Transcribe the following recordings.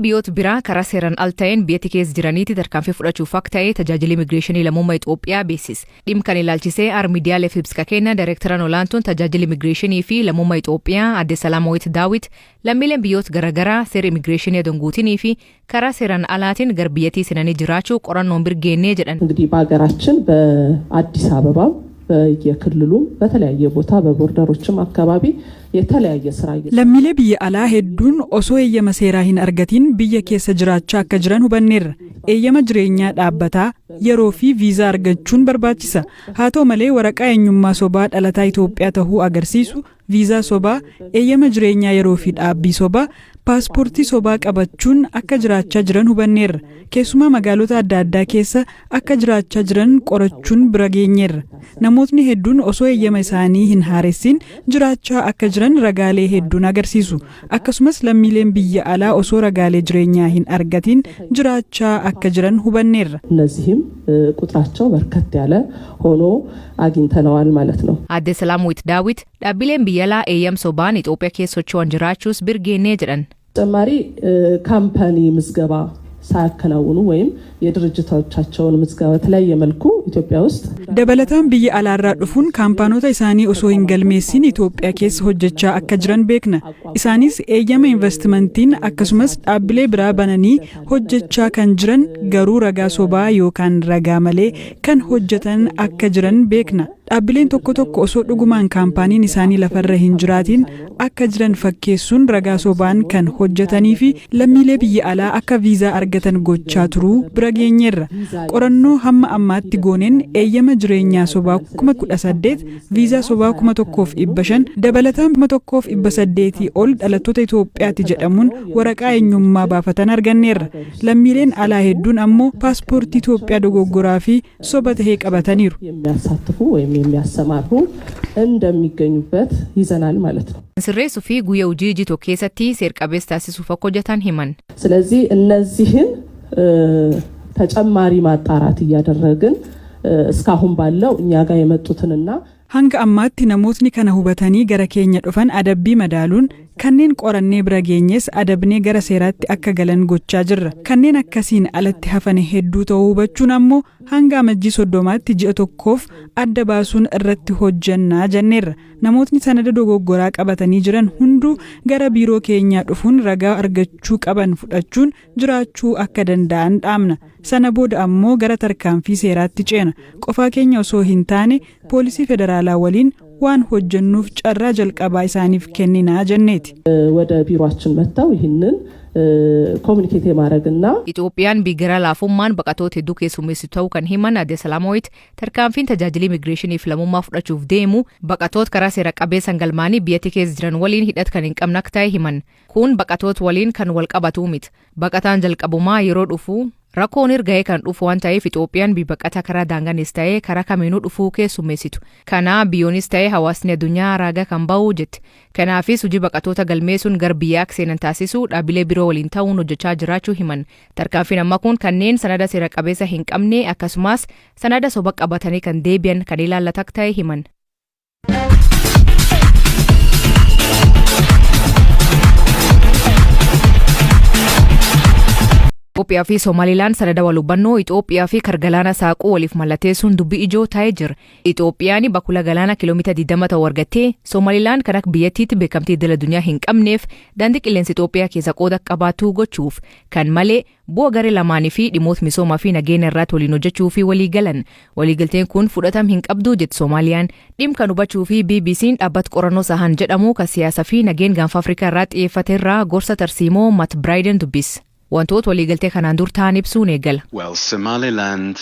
biyyoota biraa karaa seeraan al ta'een biyya keessa jiraniitti tarkaanfii fudhachuuf akka ta'e tajaajila immigireeshinii lammummaa Itoophiyaa beeksise. Dhimma kana ilaalchisee miidiyaaleef ibsa kenna Daayirektaraan olaantuun tajaajila immigireeshinii fi lammummaa Itoophiyaa Aadde Salaamaawit Daawit lammiileen biyyoota garaagaraa seera immigireeshinii donguutinii fi karaa seeraan alaatiin gar biyyattii seenanii jiraachuu qorannoon birgeennee jedhan. እንግዲህ በአገራችን በአዲስ አበባ በየክልሉ በተለያየ ቦታ በቦርደሮችም አካባቢ የተለያየ ስራ ለሚለ ብየ አላ ሄዱን ኦሶ የየመ ሴራ ሂን አርገቲን ብየ ኬሰ ጅራቻ አከ ጅረን ሁበኔር የየመ ጅሬኛ ዳበታ የሮፊ ቪዛ አርገቹን በርባቺሳ ሃቶ መሌ ወረቃ የኙማ ሶባ ዳላታ ኢትዮጵያ ተሁ አገርሲሱ ቪዛ ሶባ የየመ ጅሬኛ የሮፊ ዳቢ ሶባ ፓስፖርቲ ሶባ ቀበቹን አከ ጅራቻ ጅረን ሁበኔር ኬሱማ መጋሎታ አዳዳ ኬሰ አከ ጅራቻ ጅረን ቆረቹን ብረጌኘር ነሞትኒ ሄዱን ኦሶ የየመ ሳኒ ሂን ሃሬሲን ጅራቻ አከ ጅረን ረጋሌ ሄዱን አገርሲሱ አከሱመስ ለሚሌን ብየ አላ ኦሶ ረጋሌ ጅሬኛ ሂን አርገቲን ጅራቻ አከ ጅረን ሁበኔር እነዚህም ቁጥራቸው በርከት ያለ ሆኖ አግኝተነዋል ማለት ነው። አደ ሰላማዊት ዳዊት ዳቢሌን ብየላ ኤየም ሶባን ኢትዮጵያ ኬሶቹን ጅራቹስ ብርጌኔ ጅረን ተጨማሪ ካምፓኒ ምዝገባ ሳያከናውኑ ወይም የድርጅቶቻቸውን ምዝገባ በተለያየ መልኩ ኢትዮጵያ ውስጥ ደበለታን ብየ አላራ ዱፉን ካምፓኖታ ኢሳኒ ኦሶ ሂንገልሜሲን ኢትዮጵያ ኬስ ሆጀቻ አከ ጅረን ቤክነ ኢሳኒስ ኤየመ ኢንቨስትመንቲን አከሱመስ ዳብሌ ብራ በነኒ ሆጀቻ ከን ጅረን ገሩ ረጋ ሶባ ዮካን ረጋ መሌ ከን ሆጀተን አከ ጅረን ቤክነ ዳብሌን ቶኮ ቶኮ ኦሶ ዱጉማን ካምፓኒን ኢሳኒ ለፈረ ሂንጅራቲን አከ ጅረን ፈኬሱን ረጋ ሶባን ከን ሆጀተኒ ፊ ለሚሌ ብየ አላ አከ ቪዛ አርገተን ጎቻ ትሩ ብረጌኘር ቆረኖ ሀማ አማት ጎኔን ኤየመ ጅሬኛ ሶባ 18 ቪዛ ሶባ 1,100 ደበለታን 1,108 ኦል ዳለቶታ ኢትዮጵያቲ ጀደሙን ወረቃ የኙማ ባፈተን አርገኔር ለሚሌን አላ ሄዱን አሞ ፓስፖርት ኢትዮጵያ ዶጎጎራፊ ሶበተ ቀበተኒሩ የሚያሳትፉ ወይም የሚያሰማሩ እንደሚገኙበት ይዘናል ማለት ነው። ስሬሱ ፊ ጉየው ጂጂቶ ኬሰቲ ሴርቀቤስ ታሲሱ ፈኮጀታን ሂማን ስለዚህ እነዚህን ተጨማሪ ማጣራት እያደረግን እስካሁን ባለው እኛ ጋር የመጡትንና hanga ammatti namootni kana hubatanii gara keenya dhufan adabbii madaaluun kanneen qorannee bira geenyes adabnee gara seeraatti akka galan gochaa jirra. Kanneen akkasiin alatti hafan hedduu ta'uu hubachuun ammoo hanga amajjii 30tti ji'a tokkoof adda baasuun irratti hojjannaa jenneerra. Namootni sanada dogoggoraa qabatanii jiran hunduu gara biiroo keenyaa dhufuun ragaa argachuu qaban fudhachuun jiraachuu akka danda'an dhaamna. Sana booda ammoo gara tarkaanfii seeraatti ceena. Qofaa keenya osoo hin taane poolisii federaalaa waliin waan hojjennuuf carraa jalqabaa isaaniif kenninaa jenneeti. ወደ ቢሮአችን መጣው ይህንን ኮሙኒኬት ማድረግና ኢትዮጵያን ቢገራ ላፉማን በቀቶት ሄዱ ኬሱሜሲተው ከን ሂማን አደ ሰላማዊት ተርካንፊን ተጃጅሊ ኢሚግሬሽን ፍለሙማ ፍዳቹፍ ዴሙ በቀቶት ከራ ሴራ ቀቤሰን ገልማኒ ቢየቲ ኬዝ ጅረን ወሊን ሂደት ከን እንቀምናክታይ ሂማን ኩን በቀቶት ወሊን ከን ወልቀባቱ ሚት በቀታን ጀልቀቡማ ይሮ ዱፉ rakkoon erga'ee kan dhufu waan ta'eef Itoophiyaan bibaqata karaa daanganis ta'ee karaa kamiinuu dhufuu keessummeessitu. Kana biyyoonis ta'ee hawaasni addunyaa raagaa kan ba'uu jetti. Kanaafis hojii baqatoota galmeessuun gar biyyaa seenan taasisuu dhaabilee biroo waliin ta'uun hojjechaa jiraachuu himan. Tarkaanfiin amma kun kanneen sanada seera qabeessa hin qabne akkasumas sanada soba qabatanii kan deebi'an kan ilaallatu ta'e himan. Itoophiyaa fi Somaalilaan sanada walhubannoo Itoophiyaa fi Kargalaana saaquu waliif mallateessuun dubbii ijoo ta'ee jira. Itoophiyaan bakula galaana kiiloomeetira 20 ta'u argattee Somaalilaan kan akka biyyattiitti beekamtii idil addunyaa hin qabneef daandii qilleensa Itoophiyaa keessa qooda qabaatu gochuuf kan malee bu'a garee lamaanii fi dhimmoota misoomaa fi nageenya irratti waliin hojjechuu fi walii galan. Waliigalteen kun fudhatama hin qabdu jetti Soomaaliyaan. Dhimma kan hubachuu fi BBC'n dhaabbata qorannoo sahan jedhamu kan siyaasaa fi nageenya gaanfa Afrikaa irratti xiyyeeffate irraa gorsa tarsiimoo Matt Bryden dubbis. Wantoota waliigaltee kanaan dur ta'an ibsuun eegala. Well, Somaliland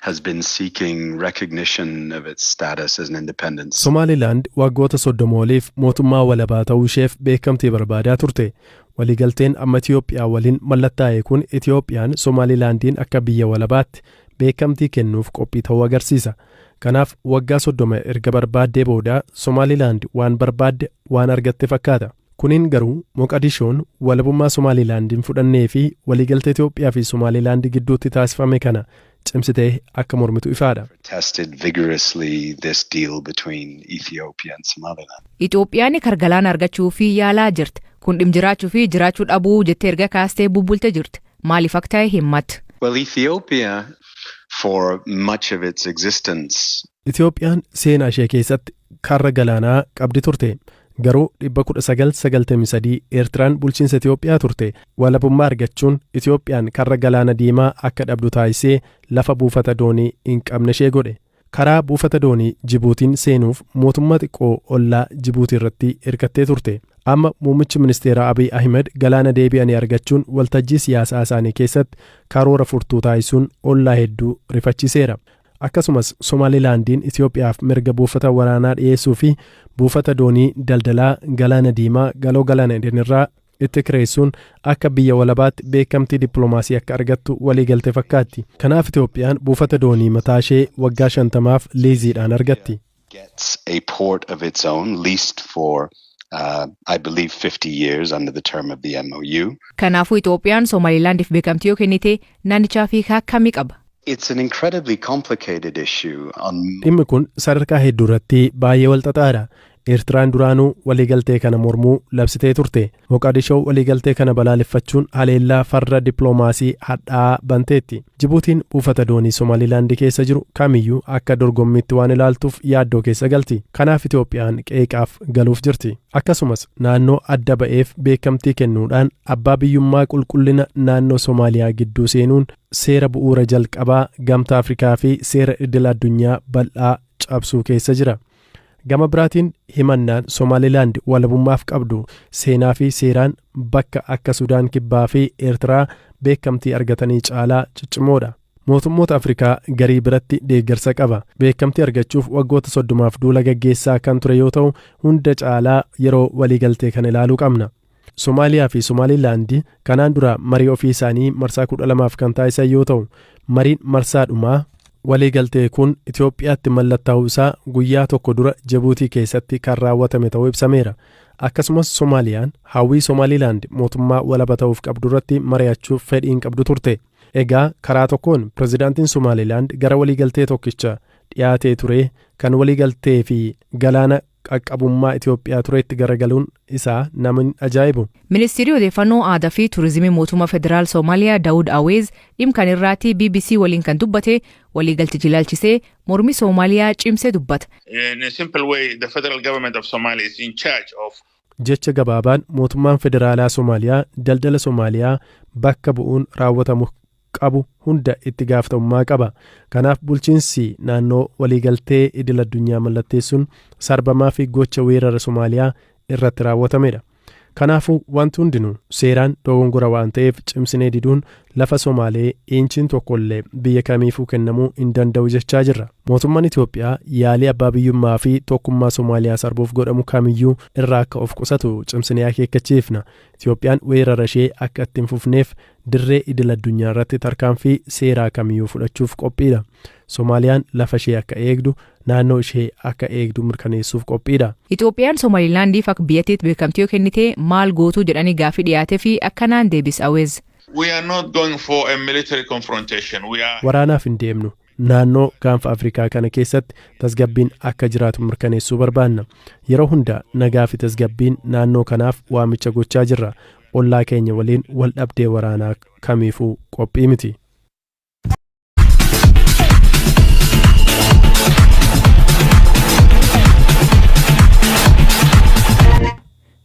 has been seeking recognition of its status as an independent. Somaliland waggoota 30 oliif mootummaa walabaa ta'uu isheef beekamtii barbaadaa turte. Waliigalteen amma Itiyoophiyaa waliin mallattaa'e kun Itiyoophiyaan Somalilandiin akka biyya walabaatti beekamtii kennuuf qophii ta'uu agarsiisa. Kanaaf waggaa 30 erga barbaaddee booda Somaliland waan barbaadde waan argatte fakkaata. Kunin garuu Moqadishoon walabummaa Somalilandin fudhannee fi waliigaltee Itoophiyaa fi Somaliland gidduutti taasifame kana cimsitee akka mormitu ifaadha. Tested vigorously this deal between Ethiopia and Somaliland. Itoophiyaan kargalaana argachuu fi yaalaa jirti. Kun dhimma jiraachuu fi jiraachuu dhabuu jettee erga kaastee bubbulte jirti. Maaliif akka ta'e himatti? Well, Ethiopia, for much of its existence, Itoophiyaan seenaa ishee keessatti karra galaanaa qabdi turte. Garuu 1993 Eertiraan bulchiinsa Itoophiyaa turte. Walabummaa argachuun Itoophiyaan karra galaana diimaa akka dhabdu taasisee lafa buufata doonii hin qabne ishee godhe. Karaa buufata doonii Jibuutiin seenuuf mootummaa xiqqoo ollaa Jibuutii irratti hirkattee turte. Amma muummichi ministeeraa Abiy Ahmed galaana deebi'anii argachuun waltajjii siyaasaa isaanii keessatti karoora furtuu taasisuun ollaa hedduu rifachiiseera. Akkasumas Somaalilaandiin Itoophiyaaf mirga buufata waraanaa dhiyeessuu fi buufata doonii daldalaa galaana diimaa galoo galaana Edenirraa itti kireessuun akka biyya walabaatti beekamtii dippiloomaasii akka argattu waliigalte fakkaatti. Kanaaf Itoophiyaan buufata doonii mataa ishee waggaa 50f liiziidhaan argatti. Gets a port of its own leased for I believe 50 years under the term of the MOU. Kanaafuu Itoophiyaan Somalilaandiif beekamtii yoo kennite naannichaa fi akkamii qaba? It's an incredibly complicated issue. Dhimmi kun sadarkaa hedduu irratti baay'ee wal xaxaadha. Eertiraan duraanuu waliigaltee kana mormuu labsitee turte. Moqaadishoo waliigaltee kana balaaleffachuun haleellaa farra dippiloomaasii hadhaa banteetti. Jibuutiin buufata doonii Somaalilaandii keessa jiru kamiyyuu akka dorgommiitti waan ilaaltuuf yaaddoo keessa galti. Kanaaf Itoophiyaan qeeqaaf galuuf jirti. Akkasumas naannoo adda ba'eef beekamtii kennuudhaan abbaa biyyummaa qulqullina naannoo Somaaliyaa gidduu seenuun seera bu'uura jalqabaa Gamtaa Afrikaa fi seera idil addunyaa bal'aa cabsuu keessa jira. Gama biraatiin himannaan Somaalilaand walabummaaf qabdu seenaa fi seeraan bakka akka Sudaan Kibbaa fi Eertiraa beekamtii argatanii caalaa ciccimoodha. Mootummoota Afrikaa garii biratti deeggarsa qaba. Beekamtii argachuuf waggoota 30f duula gaggeessaa kan ture yoo ta'u hunda caalaa yeroo waliigaltee kan ilaaluu qabna. Somaaliyaa fi Somaalilaand kanaan dura marii ofii isaanii marsaa 12f kan taasisan yoo ta'u mariin marsaadhumaa waliigaltee kun Itoophiyaatti mallattaa'uu isaa guyyaa tokko dura Jibuutii keessatti kan raawwatame ta'uu ibsameera. Akkasumas Somaaliyaan hawwii Somaalilaand mootummaa walaba ta'uuf qabdu irratti mari'achuuf fedhiin qabdu turte. Egaa karaa tokkoon pirezidaantiin Somaalilaand gara waliigaltee tokkicha dhiyaatee ture kan waliigaltee fi galaana qaqqabummaa Itoophiyaa tureetti garagaluun isaa nama ajaa'ibu. Ministeerri odeeffannoo aadaa fi turizimii mootummaa federaal Soomaaliyaa Daawud Aweez dhimkan irratti BBC waliin kan dubbate waliigaltichi ilaalchisee mormii Soomaaliyaa cimsee dubbata. In a simple way, the federal government of Somalia is in charge of. Jecha gabaabaan mootummaan federaalaa Soomaaliyaa daldala Soomaaliyaa bakka bu'uun raawwatamu qabu hunda itti gaafatamummaa qaba. Kanaaf bulchiinsi naannoo waliigaltee idil addunyaa mallatteessuun sarbamaa fi gocha weerara Soomaaliyaa irratti raawwatamedha. Kanaafuu wanti hundinuu seeraan dogongora waan ta'eef cimsinee diduun lafa Somaalee inchiin tokkollee biyya kamiifuu kennamuu hin danda'u jechaa jirra. Mootummaan Itoophiyaa yaalii abbaa biyyummaa fi tokkummaa Somaaliyaa sarbuuf godhamu kamiyyuu irraa akka of qusatu cimsinee akeekkachiifna. Itoophiyaan weerara ishee akka ittiin fufneef dirree idil addunyaa irratti tarkaanfii seeraa kamiyyuu fudhachuuf qophiidha. Soomaaliyaan lafa ishee akka eegdu naannoo ishee akka eegdu mirkaneessuuf qophiidha. Itoophiyaan Somaalilaandiif akka biyyattiitti beekamtii yoo kennite maal gootuu jedhanii gaaffii dhiyaatee fi akkanaan deebisa Aweez. We are not going for a military confrontation. Waraanaaf hin deemnu. Naannoo gaanfa Afrikaa kana keessatti tasgabbiin akka jiraatu mirkaneessuu barbaanna. Yeroo hunda nagaa fi tasgabbiin naannoo kanaaf waamicha gochaa jirra. Ollaa keenya waliin wal dhabdee waraanaa kamiifuu qophii miti.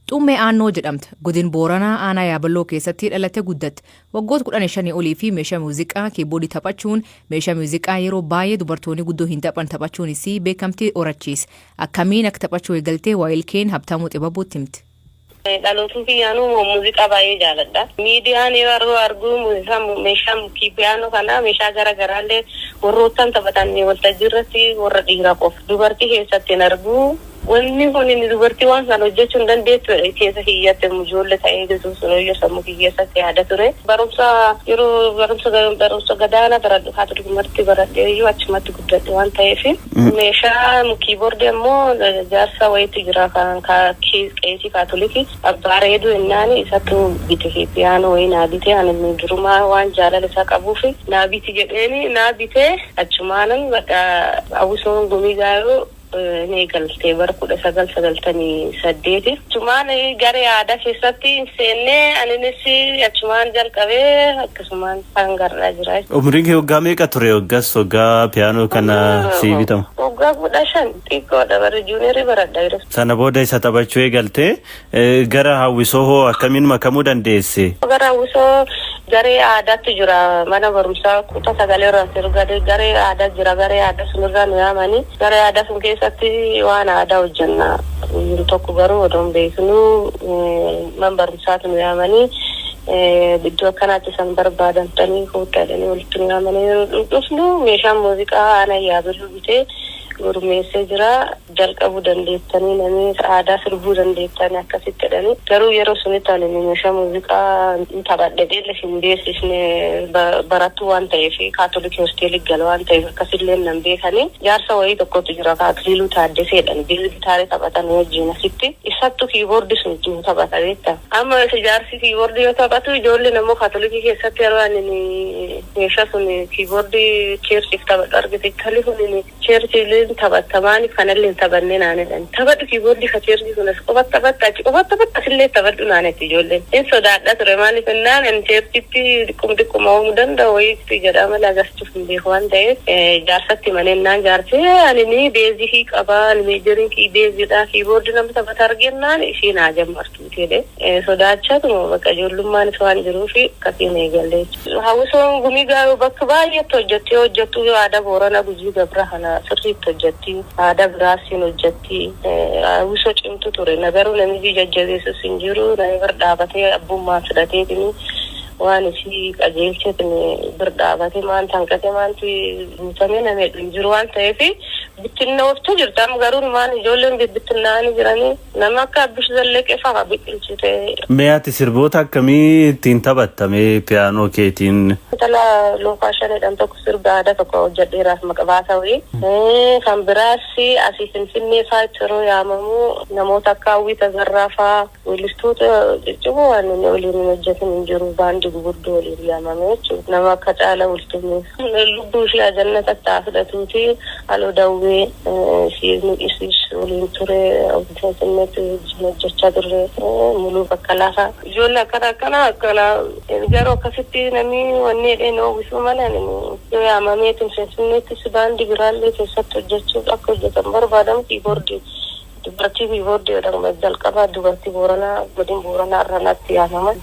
Xummee Aannoo jedhamta. Godina Booranaa aanaa Yaaballoo keessatti dhalattee guddatte. Waggoota 15 olii fi meeshaa muuziqaa kiiboordii taphachuun meeshaa muuziqaa yeroo baay'ee dubartoonni guddoo hin taphan taphachuunis beekamtii horachiise. Akkamiin akka taphachuu eegaltee waa'ilkeen Habtaamuu Xibabuutti himte. Dhalootuu biyyaanuu muuziqaa baay'ee jaaladha. Miidiyaan yeroo argu meeshaa piyaanoo kana meeshaa garaagaraallee warroottan taphatan waltajjii irratti warra dhiiraa qofa. Dubartii keessatti hin argu. wanni kun inni dubartii waan sana hojjechuu hin dandeettu keessa hiyyatte mujoolle ta'ee jiru sunoo sammuu keessatti yaada ture. Yeroo barumsa gadaana baradhu haa ta'u dubartii baradhee iyyuu achumatti guddadhe waan ta'eef meeshaa kiiboordii ammoo jaarsa wayiitti jira kan qeesii kaatolikii bareedu innaan isattu bite piyaanoo wayii naa bite ani durumaa waan jaalala isaa qabuuf naa biti jedheeni naa bite achumaanan hawwisoon gumii gaayoo ni galtee bara 1998 achumaan garee aadaa keessatti seennee aninis achumaan jalqabee akkasumaan hangarraa jira. Umriin kee waggaa meeqa ture waggaa piyaanoo kana si bitama? Waggaa 15 xiqqoodha bara juuniyarii baradha jira. Sana booda isa taphachuu eegaltee gara hawwisoo hoo akkamiin makamuu dandeesse? Gara hawwisoo garee aadaatti jira mana barumsaa kutaa 9 irraa sirga garee aadaa jira garee aadaa sunirraa nu yaamanii garee aadaa sun keessatti waan aadaa hojjenna tokko garuu odoon beeknu man barumsaatu nu yaamanii iddoo akkanaatti san barbaadamtanii fuudhadhanii walitti nu yaamanii dhufnu meeshaan muuziqaa ana yaabilu bitee gurmeessee jira jalqabuu dandeettanii namni aadaa sirbuu dandeettanii akkasitti jedhanii garuu yeroo sunitti ani meeshaa muuziqaa taphadhee hin beeksisne barattuu waan ta'eef kaatolikii hosteelii gala waan ta'eef akkasillee nan beekanii jaarsa wayii tokkotu jira Akiliiluu Taaddaseedhaan gitaarii taphatan wajjin asitti isattu kiiboordii sun taphata beekta amma jaarsi kiiboordii yoo taphatu ijoolleen ammoo kaatolikii keessatti yeroo ani meeshaa sun kiiboordii cheersiif taphadhu argite kalifun cheersiilee taphattamaan kanallee taphannee naanedhaan taphadhu kiiboordii kacheersi sunas qofatta sillee taphadhu naanetti ijoolleen in sodaadha ture maaliif innaan in cheersitti dhiqquma uumuu danda'a wayiitti jedhama lagachuuf hin beeku waan ta'eef jaarsatti maneennaan jaarsee ani beezii qabaa meejeriin beeziidha kiiboordii nama taphata argennaan ishiin haa jammartu jedhe sodaachatuma bakka ijoollummaan waan jiruuf akkasiin eegalle. Hawwisoon gumii gaayoo bakka baay'eetti hojjettu aadaa Booranaa Gujii Gabraa kana sirriitti hojjetti aadaa biraasiin hojjetti hawwisoo cimtu ture nagaruu namni jajjabeessus hin jiru namni bira dhaabatee abbummaan fudhateetini waan isii qajeelcheetin bira dhaabatee maan hanqatee maanti guutamee namni hin jiru waan ta'eef bittinnooftu jirti amma garuu maan ijoolleen bittinnaanii jiranii nama akka Abbish Zalleqee fa'aa biqilchite. Mee ati sirboota akkamii ittiin taphattame piyaanoo keetiin? Tala Loofaashaneedhaan tokko sirba aadaa tokko hojjedheeraaf maqabaasa wayii. Kan biraas asii Finfinnee fa'aatti yeroo yaamamu namoota akka Hawwii Tazarraa fa'aa weellistoota ciccimoo waan inni waliin hojjetan hin jiru baandii guguddoo waliin yaamame jechuudha. Nama akka Caalaa Bultumee lubbuu ishee jannata taasifatuuti aloo dawwee isiis waliin ture Finfinneetti hojjechaa turre muluu bakka lafa ijoollee akkana garuu akkasitti namni wanni jedheen oowwisuu malan yoo yaamameetiin Finfinneettis baandii biraallee keessatti hojjechuuf akka hojjetan barbaadamu kiiboordii dubartii kiiboordii jedhama jalqabaa dubartii Booranaa godina Booranaa irraatti yaamaman.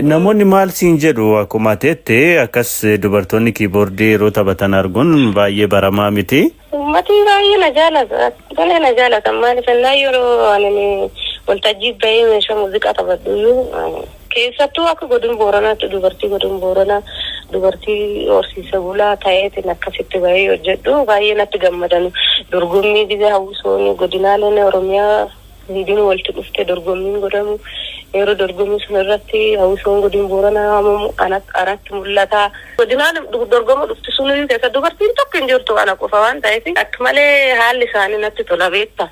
Namoonni maal siin jedhu akkuma teette akkas dubartoonni kiiboordii yeroo taphatan arguun baay'ee baramaa miti. Uummatni baay'ee na jaalata maaliif ennaa yeroo ani waltajjii bahee meeshaa muuziqaa taphadhu keessattuu akka godina Booranaatti godina Booranaa dubartii horsiise bulaa ta'eetiin akkasitti bahee hojjedhu baay'ee natti gammadan dorgommii biyya hawwisoon godinaaleen Oromiyaa hidin walitti dhuftee dorgommiin godhamu yeroo dorgommii sun irratti hawwisoon godina Booranaa waamamu anatti mul'ata. Godinaan dorgoma dhufti sun keessa dubartiin tokko hin jirtu ana qofa waan ta'eef akka malee haalli isaanii natti tola beekta.